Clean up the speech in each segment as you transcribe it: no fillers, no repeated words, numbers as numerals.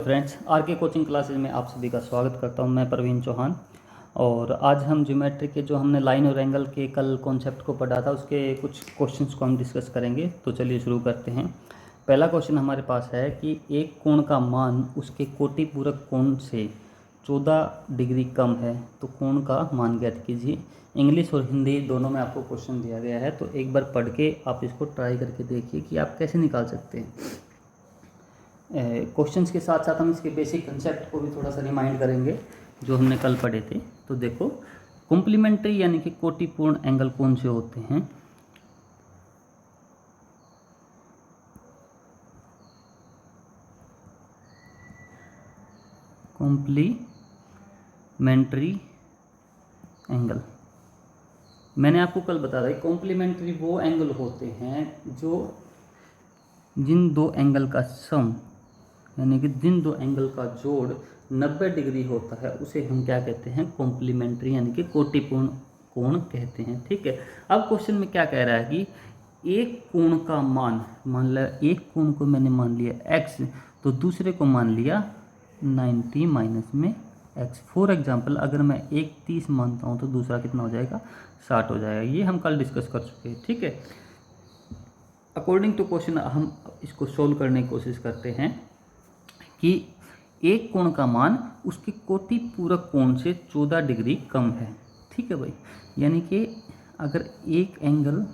Friends, are के coaching classes में आप सभी का स्वागत करता हूं। मैं प्रवीण चौहान और आज हम ज्योमेट्री के जो हमने लाइन और एंगल के कल कॉन्सेप्ट को पढ़ा था उसके कुछ क्वेश्चंस को हम डिस्कस करेंगे। तो चलिए शुरू करते हैं। पहला क्वेश्चन हमारे पास है कि एक कोण का मान उसके कोटिपूरक कोण से 14 डिग्री कम है, तो कोण का मान ज्ञात कीजिए। इंग्लिश और हिंदी दोनों में आपको क्वेश्चन दिया गया है, तो एक बार पढ़ के आप इसको ट्राई करके देखिए कि आप कैसे निकाल सकते हैं। क्वेश्चंस के साथ साथ हम इसके बेसिक कंसेप्ट को भी थोड़ा सा रिमाइंड करेंगे जो हमने कल पढ़े थे। तो देखो, कॉम्प्लीमेंट्री यानी कि कोटिपूर्ण एंगल कौन से होते हैं? कॉम्प्लीमेंट्री एंगल मैंने आपको कल बताया था। कॉम्प्लीमेंट्री वो एंगल होते हैं जो जिन दो एंगल का सम यानी कि जिन दो एंगल का जोड़ 90 डिग्री होता है उसे हम क्या कहते हैं? कॉम्प्लीमेंट्री यानी कि कोटिपूर्ण कोण कहते हैं। ठीक है। अब क्वेश्चन में क्या कह रहा है कि एक कोण का मान लिया, एक कोण को मैंने मान लिया x, तो दूसरे को मान लिया 90 माइनस में x। फॉर एग्जाम्पल, अगर मैं एक 30 मानता हूँ तो दूसरा कितना हो जाएगा? 60 हो जाएगा। ये हम कल डिस्कस कर चुके हैं। ठीक है। अकॉर्डिंग टू क्वेश्चन हम इसको सोल्व करने की कोशिश करते हैं कि एक कोण का मान उसके कोटिपूरक कोण से 14 डिग्री कम है। ठीक है भाई, यानी कि अगर एक एंगल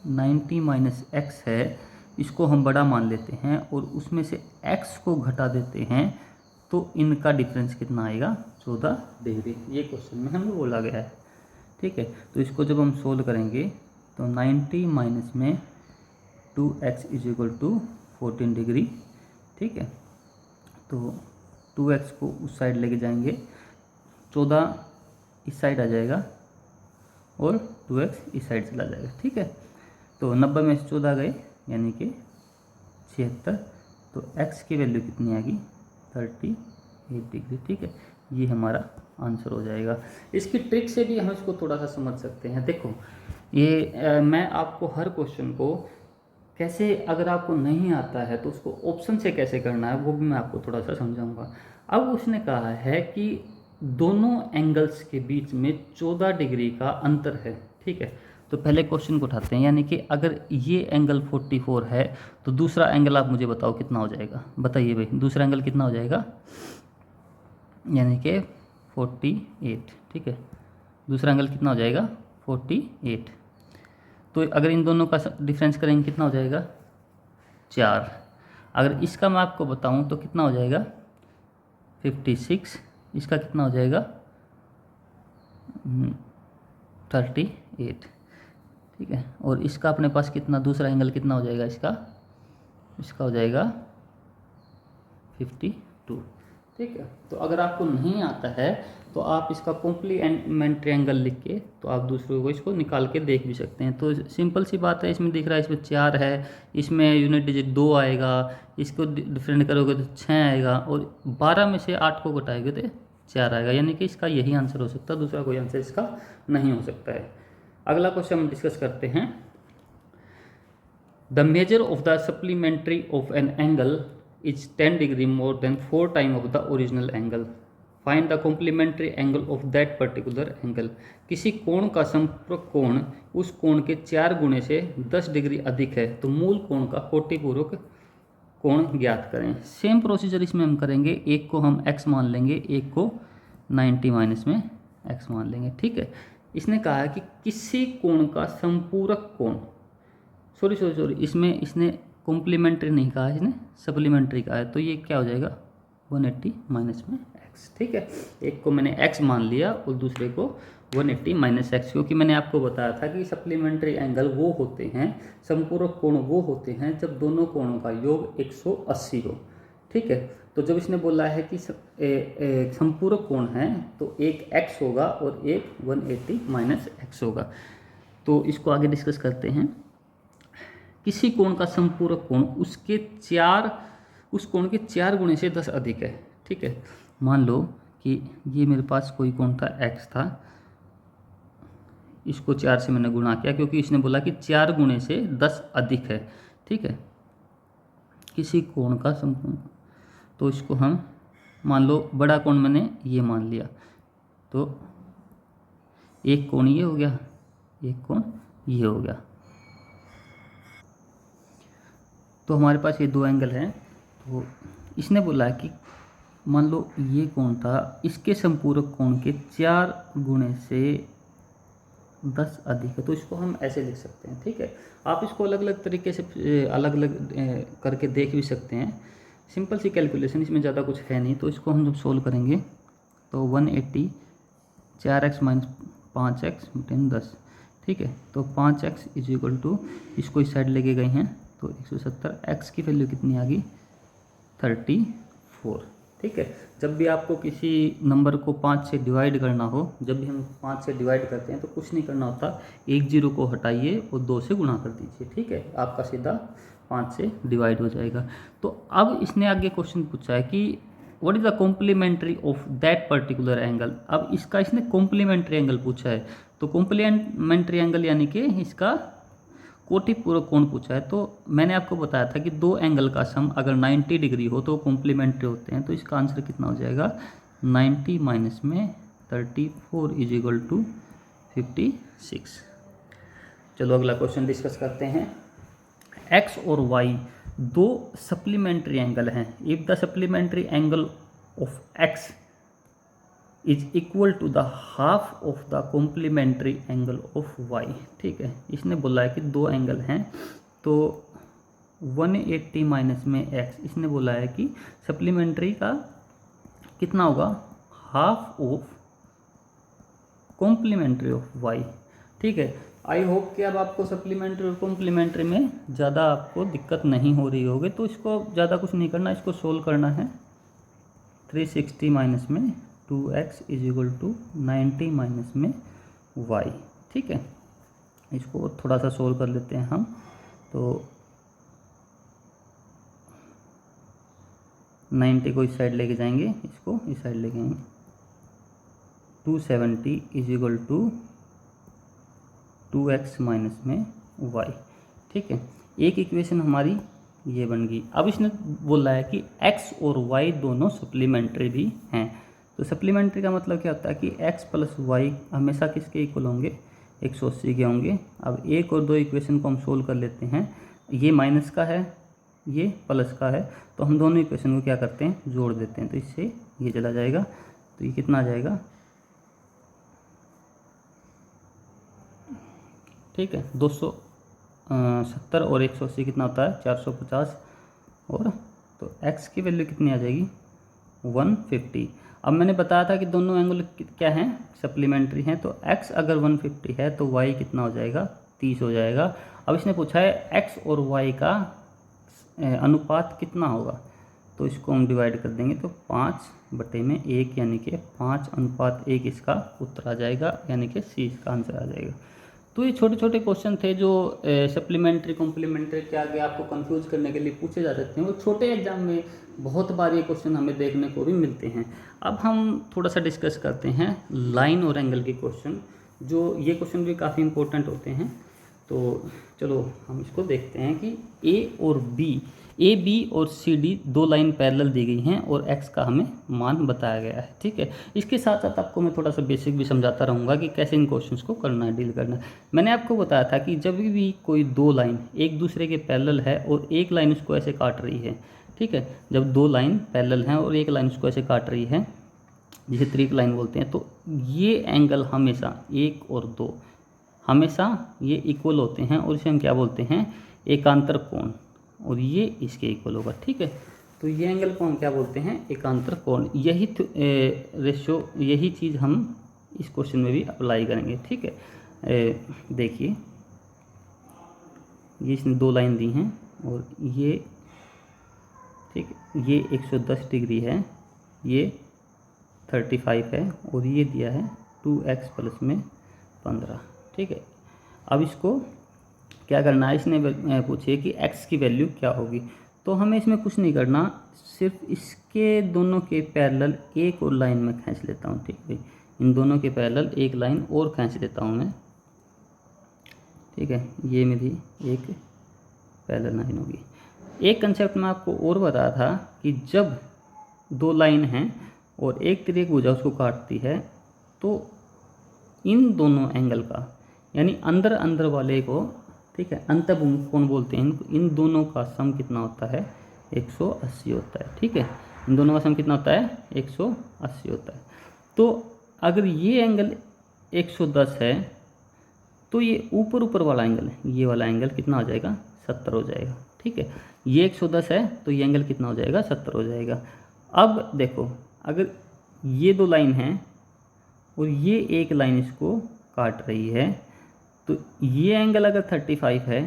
90 माइनस एक्स है, इसको हम बड़ा मान लेते हैं और उसमें से x को घटा देते हैं, तो इनका डिफरेंस कितना आएगा? 14 डिग्री। ये क्वेश्चन में हमें बोला गया है। ठीक है। तो इसको जब हम सोल्व करेंगे तो 90 माइनस में 2x is equal to 14 degree. ठीक है। तो 2x को उस साइड लेके जाएंगे, 14 इस साइड आ जाएगा और 2x इस साइड चला जाएगा। ठीक है। तो 90 में से 14 गए यानी कि 76। तो x की वैल्यू कितनी आ गई? 38 डिग्री। ठीक है। ये हमारा आंसर हो जाएगा। इसकी ट्रिक से भी हम इसको थोड़ा सा समझ सकते हैं। देखो, ये मैं आपको हर क्वेश्चन को कैसे, अगर आपको नहीं आता है तो उसको ऑप्शन से कैसे करना है वो भी मैं आपको थोड़ा सा समझाऊंगा। अब उसने कहा है कि दोनों एंगल्स के बीच में 14 डिग्री का अंतर है। ठीक है। तो पहले क्वेश्चन को उठाते हैं, यानी कि अगर ये एंगल 44 है तो दूसरा एंगल आप मुझे बताओ कितना हो जाएगा? बताइए भाई, दूसरा एंगल कितना हो जाएगा? यानी कि 48। ठीक है। दूसरा एंगल कितना हो जाएगा? 48। तो अगर इन दोनों का डिफरेंस करेंगे कितना हो जाएगा? 4। अगर इसका मैं आपको बताऊं तो कितना हो जाएगा? 56। इसका कितना हो जाएगा? 38। ठीक है। और इसका अपने पास कितना, दूसरा एंगल कितना हो जाएगा? इसका हो जाएगा 52। ठीक है। तो अगर आपको नहीं आता है तो आप इसका कॉम्प्लीमेंट्री एंगल लिख के तो आप दूसरों को इसको निकाल के देख भी सकते हैं। तो सिंपल सी बात है, इसमें दिख रहा है इसमें 4 है, इसमें यूनिट डिजिट 2 आएगा, इसको डिफरेंट करोगे तो 6 आएगा और 12 में से 8 को घटाएंगे तो 4 आएगा। यानी कि इसका यही आंसर हो सकता है, दूसरा कोई आंसर इसका नहीं हो सकता है। अगला क्वेश्चन हम डिस्कस करते हैं। The measure of the supplementary of an angle is 10 degree more than 4 times of the original angle. Find the complementary angle of that particular angle. किसी कोण का संपूरक कोण उस कोण के 4 गुणे से 10 डिग्री अधिक है तो मूल कोण का कोटिपूरक कोण ज्ञात करें। सेम प्रोसीजर इसमें हम करेंगे। एक को हम x मान लेंगे, एक को 90 माइनस में x मान लेंगे। ठीक है। इसने कहा है कि किसी कोण का संपूरक कोण, सॉरी इसमें इसने कॉम्प्लीमेंट्री नहीं कहा है, इसने सप्लीमेंट्री कहा है। तो ये क्या हो जाएगा? 180 माइनस में x। ठीक है। एक को मैंने x मान लिया और दूसरे को 180 माइनस एक्स, क्योंकि मैंने आपको बताया था कि सप्लीमेंट्री एंगल वो होते हैं, संपूरक कोण वो होते हैं जब दोनों कोणों का योग 180 हो। ठीक है। तो जब इसने बोला है कि संपूरक कोण है तो एक x होगा और एक 180 माइनस एक्स होगा। तो इसको आगे डिस्कस करते हैं। किसी कोण का संपूरक कोण उस कोण के 4 गुणे से 10 अधिक है। ठीक है। मान लो कि ये मेरे पास कोई कोण था x था, इसको 4 से मैंने गुणा किया क्योंकि इसने बोला कि 4 गुणे से 10 अधिक है। ठीक है। किसी कोण का संपूर्ण तो इसको हम मान लो बड़ा कोण मैंने ये मान लिया, तो एक कोण ये हो गया, एक कोण ये हो गया। तो हमारे पास ये दो एंगल हैं। तो इसने बोला कि मान लो ये कोण था, इसके संपूरक कोण के 4 गुणे से 10 अधिक है। तो इसको हम ऐसे लिख सकते हैं, ठीक है। आप इसको अलग अलग तरीके से अलग अलग करके देख भी सकते हैं। सिंपल सी कैलकुलेशन, इसमें ज़्यादा कुछ है नहीं। तो इसको हम जब सोल्व करेंगे तो 180 4x माइनस 5x बटे 10, ठीक है। तो 5x इज इक्वल टू, इसको इस साइड लेके गए हैं तो 170, x की वैल्यू कितनी आ गई 34, ठीक है। जब भी आपको किसी नंबर को 5 से डिवाइड करना हो, जब भी हम 5 से डिवाइड करते हैं तो कुछ नहीं करना होता, एक जीरो को हटाइए और 2 से गुणा कर दीजिए, ठीक है। आपका सीधा 5 से डिवाइड हो जाएगा। तो अब इसने आगे क्वेश्चन पूछा है कि what is the complementary of that particular angle. अब इसका इसने कॉम्प्लीमेंट्री एंगल पूछा है। तो कॉम्प्लीमेंट्री एंगल यानी कि इसका कोटिपूरक कोण पूछा है। तो मैंने आपको बताया था कि दो एंगल का सम अगर 90 डिग्री हो तो कॉम्प्लीमेंट्री होते हैं। तो इसका आंसर कितना हो जाएगा 90 माइनस में 34 इज इक्वल टू 56। चलो अगला क्वेश्चन डिस्कस करते हैं। एक्स और वाई दो सप्लीमेंट्री एंगल हैं। If the supplementary angle of X is equal to the half of the complementary angle of Y, ठीक है। इसने बोला है कि दो एंगल हैं, तो 180 माइनस में एक्स, इसने बोला है कि सप्लीमेंट्री का कितना होगा half of complementary of Y, ठीक है। आई होप कि अब आपको सप्लीमेंट्री और कॉम्प्लीमेंट्री में ज़्यादा आपको दिक्कत नहीं हो रही होगी। तो इसको ज़्यादा कुछ नहीं करना, इसको सोल्व करना है। 360 माइनस में 2x is equal to 90 minus में y, ठीक है। इसको थोड़ा सा सोल्व कर लेते हैं हम। तो 90 को इस साइड लेके जाएंगे, इसको इस साइड लेके आएंगे। 270 is equal to 2x minus में y, ठीक है। एक इक्वेशन हमारी ये बन गई। अब इसने बोला है कि x और y दोनों सप्लीमेंट्री भी हैं। तो सप्लीमेंट्री का मतलब क्या होता है कि x प्लस वाई हमेशा किसके इक्वल होंगे 180 के होंगे। अब एक और दो इक्वेशन को हम सोल्व कर लेते हैं। ये माइनस का है, ये प्लस का है, तो हम दोनों इक्वेशन को क्या करते हैं जोड़ देते हैं। तो इससे ये चला जाएगा, तो ये कितना आ जाएगा, ठीक है। 270 और 180 कितना होता है 450, और तो x की वैल्यू कितनी आ जाएगी 150। अब मैंने बताया था कि दोनों एंगल क्या हैं सप्लीमेंट्री हैं। तो x अगर 150 है तो y कितना हो जाएगा 30 हो जाएगा। अब इसने पूछा है x और y का अनुपात कितना होगा, तो इसको हम डिवाइड कर देंगे। तो 5/1 यानी कि 5:1 इसका उत्तर आ जाएगा, यानी कि सी इसका आंसर आ जाएगा। तो ये छोटे छोटे क्वेश्चन थे जो सप्लीमेंट्री कॉम्प्लीमेंट्री के आगे आपको कंफ्यूज करने के लिए पूछे जा सकते हैं। वो छोटे एग्जाम में बहुत बार ये क्वेश्चन हमें देखने को भी मिलते हैं। अब हम थोड़ा सा डिस्कस करते हैं लाइन और एंगल के क्वेश्चन, जो ये क्वेश्चन भी काफ़ी इंपॉर्टेंट होते हैं। तो चलो हम इसको देखते हैं कि ए बी और सी डी दो लाइन पैरेलल दी गई हैं और एक्स का हमें मान बताया गया है, ठीक है। इसके साथ साथ आपको मैं थोड़ा सा बेसिक भी समझाता रहूँगा कि कैसे इन क्वेश्चंस को करना है, डील करना है। मैंने आपको बताया था कि जब भी कोई दो लाइन एक दूसरे के पैरेलल है और एक लाइन उसको ऐसे काट रही है, ठीक है। जब दो लाइन पैरेलल हैं और एक लाइन उसको ऐसे काट रही है, जिसे त्रिक लाइन बोलते हैं, तो ये एंगल हमेशा 1 और 2 हमेशा ये इक्वल होते हैं और इसे हम क्या बोलते हैं एकांतर कोण, और ये इसके इक्वल होगा, ठीक है। तो ये एंगल को हम क्या बोलते हैं एकांतर कोण। यही रेशो, यही चीज़ हम इस क्वेश्चन में भी अप्लाई करेंगे, ठीक है। देखिए ये इसने दो लाइन दी हैं और ये, ठीक है, ये 110 डिग्री है, ये 35 है और ये दिया है 2x प्लस में 15, ठीक है। अब इसको क्या करना है, इसने पूछे कि x की वैल्यू क्या होगी। तो हमें इसमें कुछ नहीं करना, सिर्फ इसके दोनों के पैरेलल एक और लाइन में खींच लेता हूँ, ठीक है। इन दोनों के पैरेलल एक लाइन और खींच लेता हूँ मैं, ठीक है। ये मेरी एक पैरेलल लाइन होगी। एक कंसेप्ट मैं आपको और बताया था कि जब दो लाइन हैं और एक त्रिभुजा उसको काटती है, तो इन दोनों एंगल का, यानी अंदर अंदर वाले को, ठीक है, अंतःभुज कोण बोलते हैं, इन दोनों का सम कितना होता है, 180 होता है। ठीक है, इन दोनों का सम कितना होता है, 180 होता है। तो अगर ये एंगल 110 है तो ये ऊपर ऊपर वाला एंगल है, ये वाला एंगल कितना हो जाएगा, 70 हो जाएगा। ठीक है, ये 110 है तो ये एंगल कितना हो जाएगा, 70 हो जाएगा। अब देखो, अगर ये दो लाइन हैं और ये एक लाइन इसको काट रही है, तो ये एंगल अगर 35 है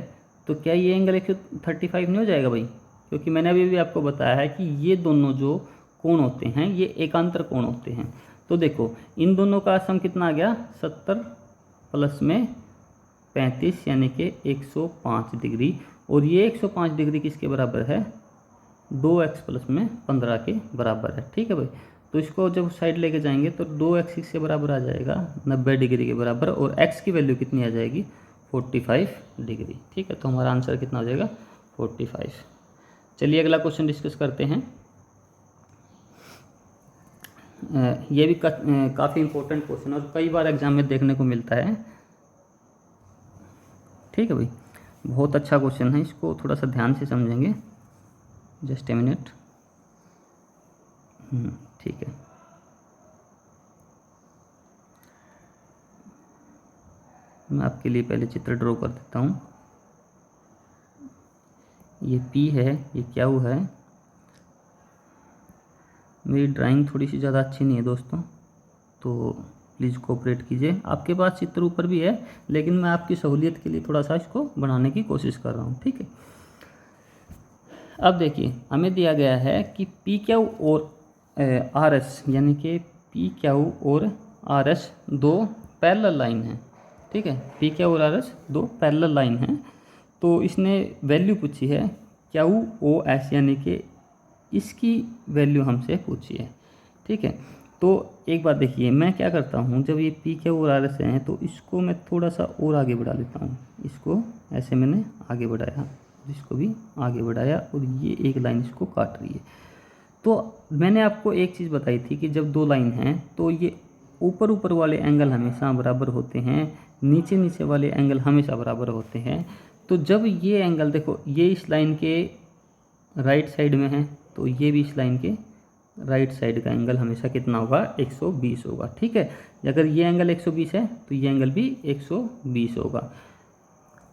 तो क्या ये एंगल 135 नहीं हो जाएगा भाई? क्योंकि मैंने अभी भी आपको बताया है कि ये दोनों जो कोण होते हैं ये एकांतर कोण होते हैं। तो देखो, इन दोनों का सम कितना आ गया, 70 प्लस में 35 यानी कि 105 डिग्री, और ये 105 डिग्री किसके बराबर है, 2x प्लस में 15 के बराबर है। ठीक है भाई, तो इसको जब साइड लेके जाएंगे तो 2x इसके बराबर आ जाएगा 90 डिग्री के बराबर, और x की वैल्यू कितनी आ जाएगी, 45 डिग्री। ठीक है, तो हमारा आंसर कितना हो जाएगा, 45। चलिए अगला क्वेश्चन डिस्कस करते हैं। ये भी काफ़ी इंपॉर्टेंट क्वेश्चन और कई बार एग्जाम में देखने को मिलता है। ठीक है भाई, बहुत अच्छा क्वेश्चन है, इसको थोड़ा सा ध्यान से समझेंगे। Just a minute. ठीक है, मैं आपके लिए पहले चित्र ड्रॉ कर देता हूँ। ये P है, ये Q है। मेरी ड्राइंग थोड़ी सी ज़्यादा अच्छी नहीं है दोस्तों, तो प्लीज़ कोऑपरेट कीजिए। आपके पास चित्र ऊपर भी है, लेकिन मैं आपकी सहूलियत के लिए थोड़ा सा इसको बनाने की कोशिश कर रहा हूँ। ठीक है, अब देखिए, हमें दिया गया है कि PQ और RS, यानी कि PQ और RS दो पैरेलल लाइन हैं। ठीक है, PQ और RS दो पैरेलल लाइन हैं। तो इसने वैल्यू पूछी है QOS, यानी कि इसकी वैल्यू हमसे पूछी है। ठीक है, तो एक बात देखिए, मैं क्या करता हूँ, जब ये PQ और RS हैं तो इसको मैं थोड़ा सा और आगे बढ़ा लेता हूँ। इसको ऐसे मैंने आगे बढ़ाया, इसको भी आगे बढ़ाया, और ये एक लाइन इसको काट रही है। तो मैंने आपको एक चीज़ बताई थी कि जब दो लाइन हैं तो ये ऊपर ऊपर वाले एंगल हमेशा बराबर होते हैं, नीचे नीचे वाले एंगल हमेशा बराबर होते हैं। तो जब ये एंगल देखो, ये इस लाइन के राइट साइड में है, तो ये भी इस लाइन के राइट साइड का एंगल हमेशा कितना होगा, 120 होगा। ठीक है, अगर ये एंगल 120 है तो ये एंगल भी 120 होगा।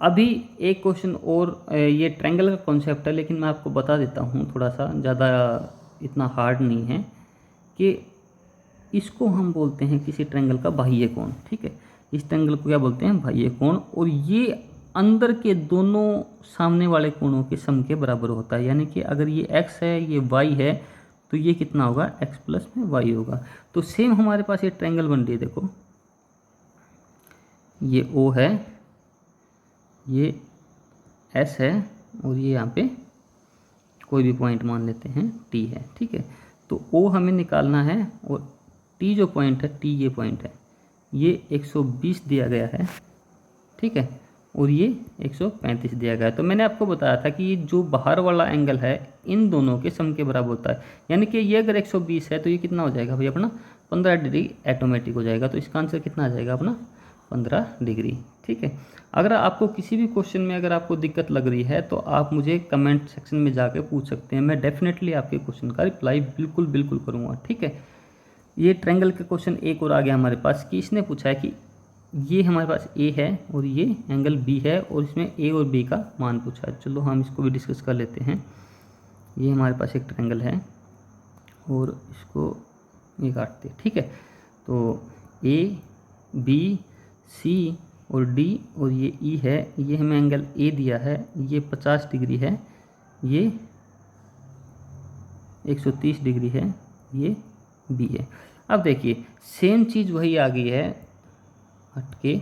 अभी एक क्वेश्चन और, ये ट्रायंगल का कॉन्सेप्ट है, लेकिन मैं आपको बता देता हूँ, थोड़ा सा ज़्यादा इतना हार्ड नहीं है, कि इसको हम बोलते हैं किसी ट्रायंगल का बाह्य कोण। ठीक है, इस ट्रायंगल को क्या बोलते हैं, बाह्य कोण, और ये अंदर के दोनों सामने वाले कोणों के सम के बराबर होता है। यानी कि अगर ये x है, ये y है, तो ये कितना होगा, x प्लस में y होगा। तो सेम हमारे पास ये ट्रायंगल बन रही है, देखो ये O है, ये S है, और ये यहाँ पे कोई भी पॉइंट मान लेते हैं T है। ठीक है, तो O हमें निकालना है, और T जो पॉइंट है, T ये पॉइंट है, ये 120 दिया गया है। ठीक है, और ये 135 दिया गया है। तो मैंने आपको बताया था कि ये जो बाहर वाला एंगल है इन दोनों के सम के बराबर होता है। यानी कि ये अगर 120 है तो ये कितना हो जाएगा भाई, अपना 15 डिग्री ऑटोमेटिक हो जाएगा। तो इसका आंसर कितना आ जाएगा, अपना 15 डिग्री। ठीक है, अगर आपको किसी भी क्वेश्चन में अगर आपको दिक्कत लग रही है तो आप मुझे कमेंट सेक्शन में जाकर पूछ सकते हैं, मैं डेफिनेटली आपके क्वेश्चन का रिप्लाई बिल्कुल करूँगा। ठीक है, ये ट्रायंगल का क्वेश्चन एक और आ गया हमारे पास, कि इसने पूछा है कि ये हमारे पास A है और ये एंगल B है, और इसमें A और B का मान पूछा है। चलो हम इसको भी डिस्कस कर लेते हैं। ये हमारे पास एक ट्रायंगल है और इसको ये काटते हैं। ठीक है, तो A B C और D और ये E है, ये हमें एंगल A दिया है, ये 50 डिग्री है, ये 130 डिग्री है, ये B है। अब देखिए, सेम चीज़ वही आ गई है, हट के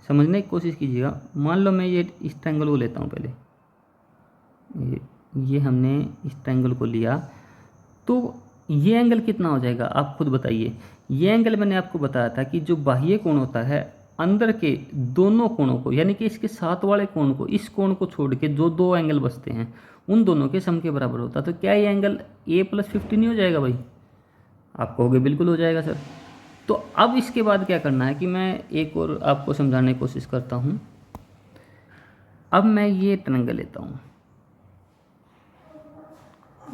समझने की कोशिश कीजिएगा। मान लो मैं ये इस ट्रायंगल को लेता हूँ, पहले ये हमने इस ट्रायंगल को लिया, तो ये एंगल कितना हो जाएगा, आप खुद बताइए। ये एंगल मैंने आपको बताया था कि जो बाह्य कोण होता है अंदर के दोनों कोणों को, यानी कि इसके साथ वाले कोण को, इस कोण को छोड़ के जो दो एंगल बचते हैं उन दोनों के सम के बराबर होता है। तो क्या ये एंगल A+50 नहीं हो जाएगा भाई? आप कहोगे बिल्कुल हो जाएगा सर। तो अब इसके बाद क्या करना है कि मैं एक और आपको समझाने की कोशिश करता हूँ। अब मैं ये ट्रायंगल लेता हूँ,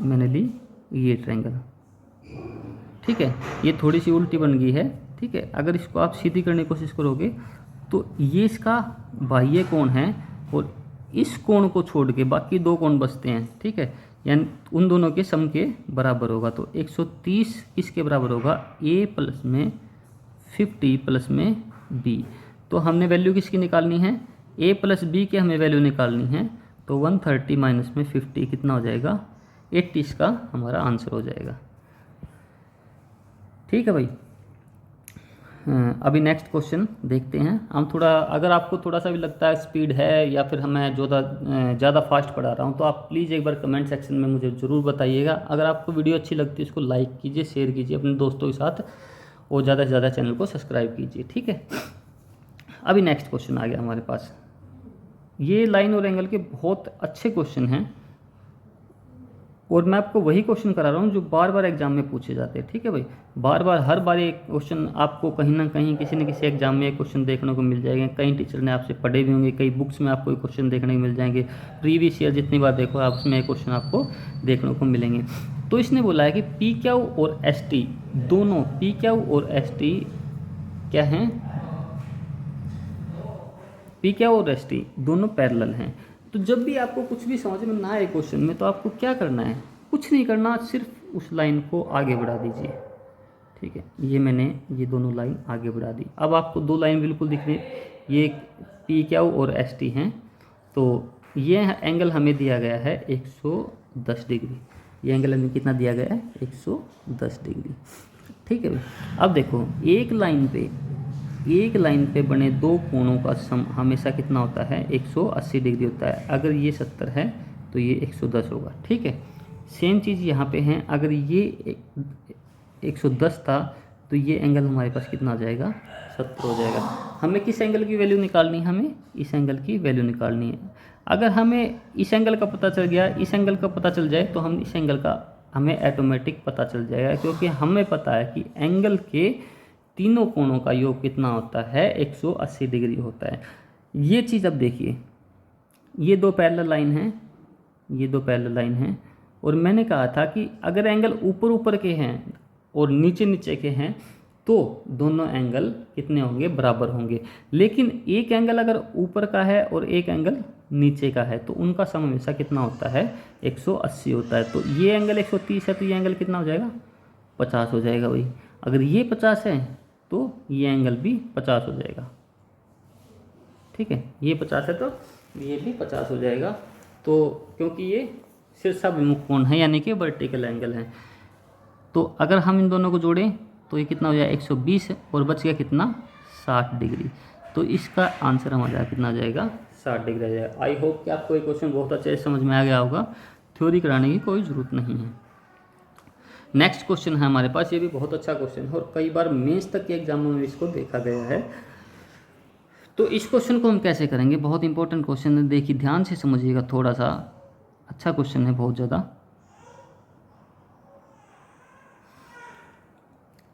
मैंने ली ये ट्रायंगल, ठीक है। ये थोड़ी सी उल्टी बन गई है, ठीक है। अगर इसको आप सीधी करने की कोशिश करोगे तो ये इसका बाह्य कोण है और इस कोण को छोड़ के बाकी दो कोण बचते हैं, ठीक है। यानी उन दोनों के सम के बराबर होगा। तो 130 किसके बराबर होगा? A+50 तो हमने वैल्यू किसकी निकालनी है? A+B की हमें वैल्यू निकालनी है। तो 130 माइनस में 50 कितना हो जाएगा? 80 इसका हमारा आंसर हो जाएगा, ठीक है भाई। अभी नेक्स्ट क्वेश्चन देखते हैं हम। थोड़ा अगर आपको थोड़ा सा भी लगता है स्पीड है या फिर हमें ज़्यादा फास्ट पढ़ा रहा हूँ तो आप प्लीज़ एक बार कमेंट सेक्शन में मुझे ज़रूर बताइएगा। अगर आपको वीडियो अच्छी लगती है इसको लाइक कीजिए, शेयर कीजिए अपने दोस्तों के साथ और ज़्यादा से ज़्यादा चैनल को सब्सक्राइब कीजिए, ठीक है। अभी नेक्स्ट क्वेश्चन आ गया हमारे पास। ये लाइन और एंगल के बहुत अच्छे क्वेश्चन हैं और मैं आपको वही क्वेश्चन करा रहा हूँ जो बार बार एग्जाम में पूछे जाते हैं, ठीक है भाई। बार बार हर बार एक क्वेश्चन आपको कहीं ना कहीं किसी न किसी एग्जाम में एक क्वेश्चन देखने को मिल जाएंगे। कई टीचर ने आपसे पढ़े भी होंगे, कई बुक्स में आपको क्वेश्चन देखने को मिल जाएंगे। प्रीवियस ईयर जितनी बार देखो आप उसमें क्वेश्चन आपको देखने को मिलेंगे। तो इसने बोला है कि PQ और ST दोनों, PQ और ST क्या हैं? PQ और ST दोनों पैरेलल हैं। तो जब भी आपको कुछ भी समझ में ना आए क्वेश्चन में तो आपको क्या करना है? कुछ नहीं करना, सिर्फ उस लाइन को आगे बढ़ा दीजिए, ठीक है। ये मैंने ये दोनों लाइन आगे बढ़ा दी। अब आपको दो लाइन बिल्कुल दिख रही है, ये PQ और ST हैं। तो ये एंगल हमें दिया गया है 110 डिग्री। ये एंगल हमें कितना दिया गया है? 110 डिग्री, ठीक है। अब देखो एक लाइन पे बने दो कोणों का सम हमेशा कितना होता है? 180 डिग्री होता है। अगर ये 70 है तो ये 110 होगा, ठीक है। सेम चीज़ यहाँ पे है, अगर ये 110 था तो ये एंगल हमारे पास कितना आ जाएगा? 70 हो जाएगा। हमें किस एंगल की वैल्यू निकालनी है? हमें इस एंगल की वैल्यू निकालनी है। अगर हमें इस एंगल का पता चल गया, इस एंगल का पता चल जाए तो हम इस एंगल का हमें ऑटोमेटिक पता चल जाएगा, क्योंकि हमें पता है कि एंगल के तीनों कोणों का योग कितना होता है? 180 डिग्री होता है। ये चीज़ अब देखिए, ये दो पैरेलल लाइन हैं, ये दो पैरेलल लाइन हैं और मैंने कहा था कि अगर एंगल ऊपर ऊपर के हैं और नीचे नीचे के हैं तो दोनों एंगल कितने होंगे? बराबर होंगे। लेकिन एक एंगल अगर ऊपर का है और एक एंगल नीचे का है तो उनका सम हमेशा कितना होता है? 180 होता है। तो ये एंगल 130 है तो ये एंगल कितना हो जाएगा? 50 हो जाएगा भाई। अगर ये 50 है तो ये एंगल भी 50 हो जाएगा, ठीक है। ये 50 है तो ये भी 50 हो जाएगा। तो क्योंकि ये शीर्षाभिमुख कोण है यानी कि वर्टिकल एंगल है। तो अगर हम इन दोनों को जोड़ें तो ये कितना हो जाएगा? 120 और बच गया कितना? 60 डिग्री। तो इसका आंसर हमारा कितना आ जाएगा? 60 डिग्री आ जाएगा। आई होप कि आपको ये क्वेश्चन बहुत अच्छे से समझ में आ गया होगा। थ्योरी कराने की कोई ज़रूरत नहीं है। नेक्स्ट क्वेश्चन है हमारे पास, ये भी बहुत अच्छा क्वेश्चन है और कई बार मेंस तक के एग्जामों में इसको देखा गया है। तो इस क्वेश्चन को हम कैसे करेंगे? बहुत इंपॉर्टेंट क्वेश्चन है, देखिए ध्यान से समझिएगा, थोड़ा सा अच्छा क्वेश्चन है बहुत ज़्यादा।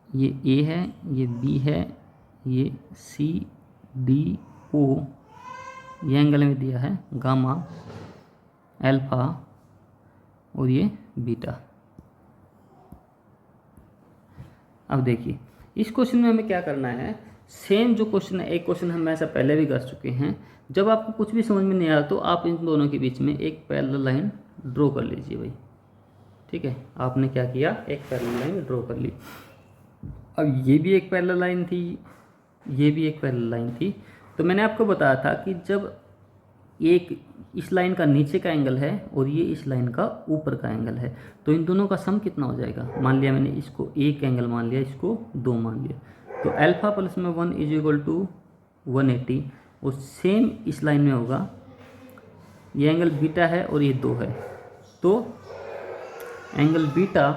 ये A है, ये B है, ये CDO, ये एंगल में दिया है गामा, अल्फा और ये बीटा। अब देखिए इस क्वेश्चन में हमें क्या करना है? सेम जो क्वेश्चन है, एक क्वेश्चन हम ऐसा पहले भी कर चुके हैं। जब आपको कुछ भी समझ में नहीं आ रहा तो आप इन दोनों के बीच में एक पैरेलल लाइन ड्रॉ कर लीजिए भाई, ठीक है। आपने क्या किया? एक पैरेलल लाइन ड्रॉ कर ली। अब ये भी एक पैरेलल लाइन थी, ये भी एक पैरेलल लाइन थी। तो मैंने आपको बताया था कि जब एक इस लाइन का नीचे का एंगल है और ये इस लाइन का ऊपर का एंगल है तो इन दोनों का सम कितना हो जाएगा? मान लिया मैंने इसको एक एंगल मान लिया, इसको दो मान लिया, तो अल्फा प्लस में 1 इज इक्वल टू 180। और सेम इस लाइन में होगा, ये एंगल बीटा है और ये 2 है, तो एंगल बीटा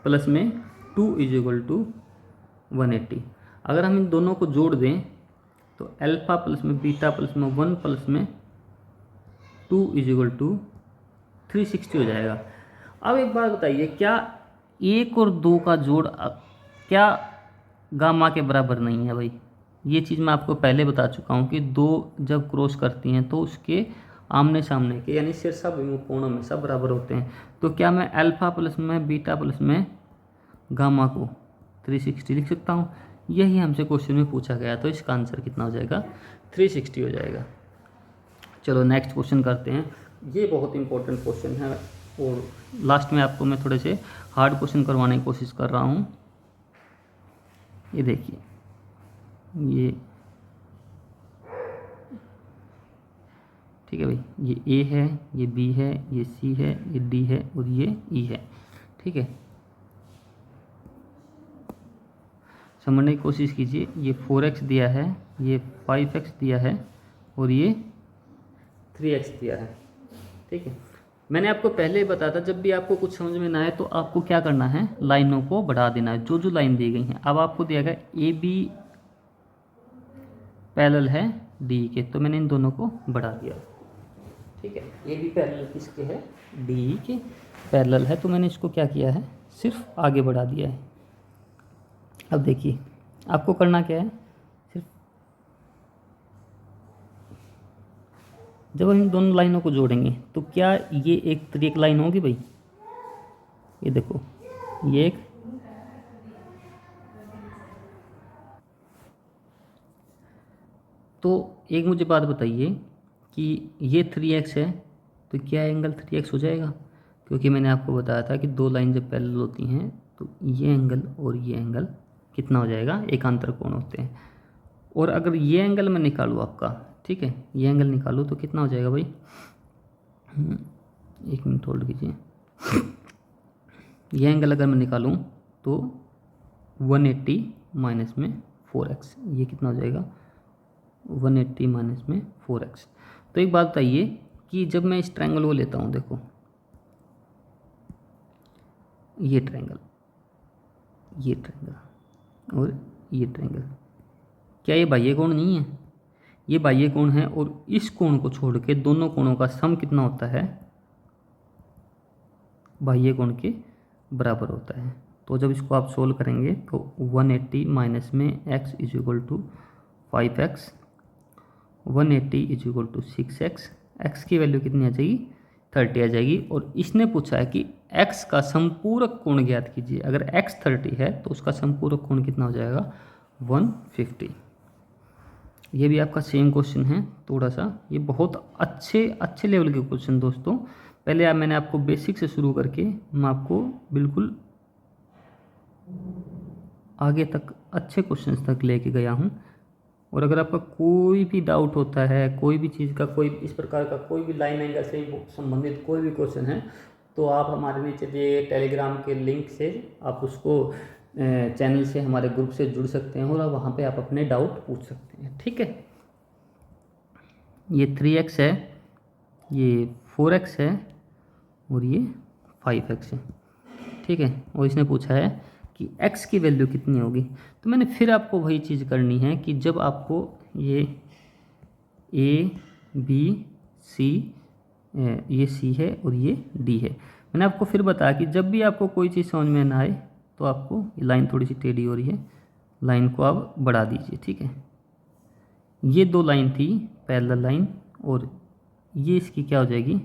प्लस में 2 इज इक्वल टू 180। अगर हम इन दोनों को जोड़ दें तो अल्फा प्लस में बीटा प्लस में 1 प्लस में 2 इज टू 360 हो जाएगा। अब एक बात बताइए, क्या 1 और 2 का जोड़ क्या गामा के बराबर नहीं है भाई? ये चीज़ मैं आपको पहले बता चुका हूँ कि 2 जब क्रॉस करती हैं तो उसके आमने सामने के यानी शीर्षाभिमुख कोण हमेशा बराबर होते हैं। तो क्या मैं अल्फा प्लस में बीटा प्लस में गामा को 360 लिख सकता हूँ? यही हमसे क्वेश्चन में पूछा गया, तो इसका आंसर कितना हो जाएगा? 360 हो जाएगा। चलो नेक्स्ट क्वेश्चन करते हैं। ये बहुत इंपॉर्टेंट क्वेश्चन है और लास्ट में आपको मैं थोड़े से हार्ड क्वेश्चन करवाने की कोशिश कर रहा हूँ। ये देखिए, ये ठीक है भाई, ये ए है, ये बी है, ये सी है, ये डी है और ये ई है। ठीक है, समझने की कोशिश कीजिए। ये 4x दिया है, ये 5x दिया है और ये 3x दिया है। ठीक है, मैंने आपको पहले ही बताया था, जब भी आपको कुछ समझ में ना आए तो आपको क्या करना है, लाइनों को बढ़ा देना है, जो जो लाइन दी गई हैं। अब आपको दिया गया ए बी पैरेलल है डी के, तो मैंने इन दोनों को बढ़ा दिया। ठीक है, ए बी पैरेलल किसके है? डी के पैरेलल है, तो मैंने इसको क्या किया है, सिर्फ आगे बढ़ा दिया है। अब देखिए, आपको करना क्या है, सिर्फ जब हम इन दोनों लाइनों को जोड़ेंगे तो क्या ये एक तिर्यक लाइन होगी भाई? ये देखो, ये एक तो एक मुझे बात बताइए कि ये 3x है, तो क्या एंगल 3x हो जाएगा? क्योंकि मैंने आपको बताया था कि दो लाइन जब पैरेलल होती हैं तो ये एंगल और ये एंगल कितना हो जाएगा, एकांतर कोण होते हैं। और अगर ये एंगल मैं निकालूँ आपका, ठीक है, ये एंगल निकालूँ तो कितना हो जाएगा भाई? एक मिनट होल्ड कीजिए। ये एंगल अगर मैं निकालूँ तो 180 माइनस में 4x, ये कितना हो जाएगा? 180 माइनस में 4x। तो एक बात बताइए कि जब मैं इस ट्रायंगल को लेता हूँ, देखो ये ट्रायंगल और ये ट्रायंगल, क्या ये बाह्य कोण नहीं है? ये बाह्य कोण है और इस कोण को छोड़ के दोनों कोणों का सम कितना होता है? बाह्य कोण के बराबर होता है। तो जब इसको आप सोल्व करेंगे तो 180 माइनस में x is equal to 5x, 180 is equal to 6x, x की वैल्यू कितनी आ जाएगी? 30 आ जाएगी। और इसने पूछा है कि x का संपूरक कोण ज्ञात कीजिए। अगर x 30 है तो उसका संपूरक कोण कितना हो जाएगा? 150। ये भी आपका सेम क्वेश्चन है, थोड़ा सा ये बहुत अच्छे लेवल के क्वेश्चन दोस्तों। पहले मैंने आपको बेसिक से शुरू करके मैं आपको बिल्कुल आगे तक अच्छे क्वेश्चंस तक लेके गया हूँ। और अगर आपका कोई भी डाउट होता है, कोई भी चीज़ का, कोई इस प्रकार का कोई भी लाइन एंगल से संबंधित कोई भी क्वेश्चन है, तो आप हमारे नीचे दिए टेलीग्राम के लिंक से आप उसको चैनल से, हमारे ग्रुप से जुड़ सकते हैं और वहाँ पे आप अपने डाउट पूछ सकते हैं। ठीक है, ये 3x है, ये 4x है और ये 5x है। ठीक है, और इसने पूछा है कि x की वैल्यू कितनी होगी। तो मैंने फिर आपको वही चीज़ करनी है कि जब आपको ये a b c, ये c है और ये d है, मैंने आपको फिर बताया कि जब भी आपको कोई चीज़ समझ में ना आए तो आपको ये लाइन थोड़ी सी टेढ़ी हो रही है, लाइन को आप बढ़ा दीजिए। ठीक है, ये दो लाइन थी पैरेलल लाइन और ये इसकी क्या हो जाएगी?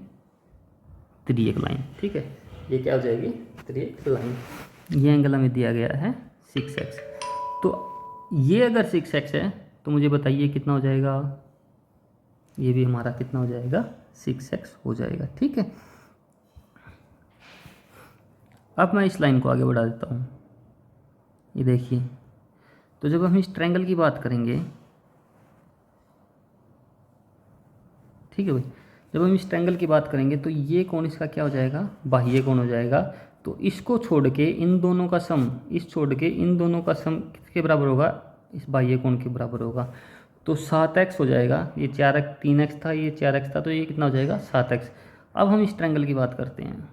तिर्यक लाइन। ठीक है, ये क्या हो जाएगी? तिर्यक लाइन। ये एंगल हमें दिया गया है 6x। तो ये अगर 6x है तो मुझे बताइए कितना हो जाएगा? ये भी हमारा कितना हो जाएगा? 6x हो जाएगा। ठीक है, अब मैं इस लाइन को आगे बढ़ा देता हूँ। ये देखिए, तो जब हम इस ट्रायंगल की बात करेंगे, ठीक है भाई, जब हम इस ट्रायंगल की बात करेंगे तो ये कोण इसका क्या हो जाएगा? बाह्य कोण हो जाएगा। तो इसको छोड़ के इन दोनों का सम, इस छोड़ के इन दोनों का सम किसके बराबर होगा? इस बाह्य कोण के बराबर होगा। तो 7x हो जाएगा। ये 4x, 3x था, ये 4x था, तो ये कितना हो जाएगा? 7x। अब हम इस ट्रायंगल की बात करते हैं।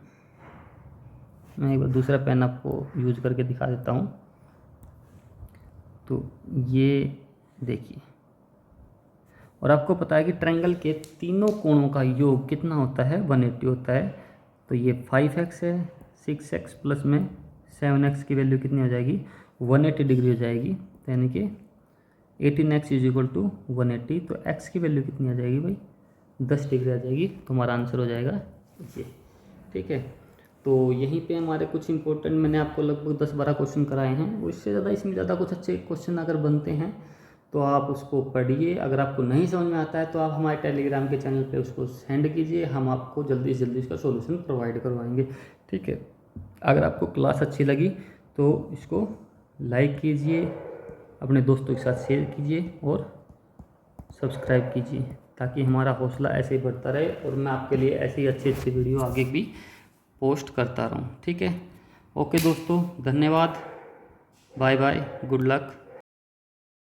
मैं एक बार दूसरा पेन आपको यूज करके दिखा देता हूँ। तो ये देखिए, और आपको पता है कि ट्रायंगल के तीनों कोणों का योग कितना होता है, 180 होता है। तो ये 5x है, 6x प्लस में 7x की वैल्यू कितनी हो जाएगी, 180 डिग्री हो जाएगी। तो यानी कि 18x इज इक्वल टू 180। तो x की वैल्यू कितनी आ जाएगी भाई, 10 डिग्री आ जाएगी। तो हमारा आंसर हो जाएगा ये। ठीक है, तो यहीं पे हमारे कुछ इंपॉर्टेंट, मैंने आपको लगभग 10-12 क्वेश्चन कराए हैं। इससे ज़्यादा, इसमें ज़्यादा कुछ अच्छे क्वेश्चन अगर बनते हैं तो आप उसको पढ़िए। अगर आपको नहीं समझ में आता है तो आप हमारे टेलीग्राम के चैनल पे उसको सेंड कीजिए, हम आपको जल्दी से जल्दी इसका सॉल्यूशन प्रोवाइड करवाएंगे। ठीक है, अगर आपको क्लास अच्छी लगी तो इसको लाइक कीजिए, अपने दोस्तों के साथ शेयर कीजिए और सब्सक्राइब कीजिए, ताकि हमारा हौसला ऐसे ही बढ़ता रहे और मैं आपके लिए ऐसी अच्छी अच्छी वीडियो आगे भी पोस्ट करता रहूँ। ठीक है, ओके दोस्तों, धन्यवाद, बाय बाय, गुड लक।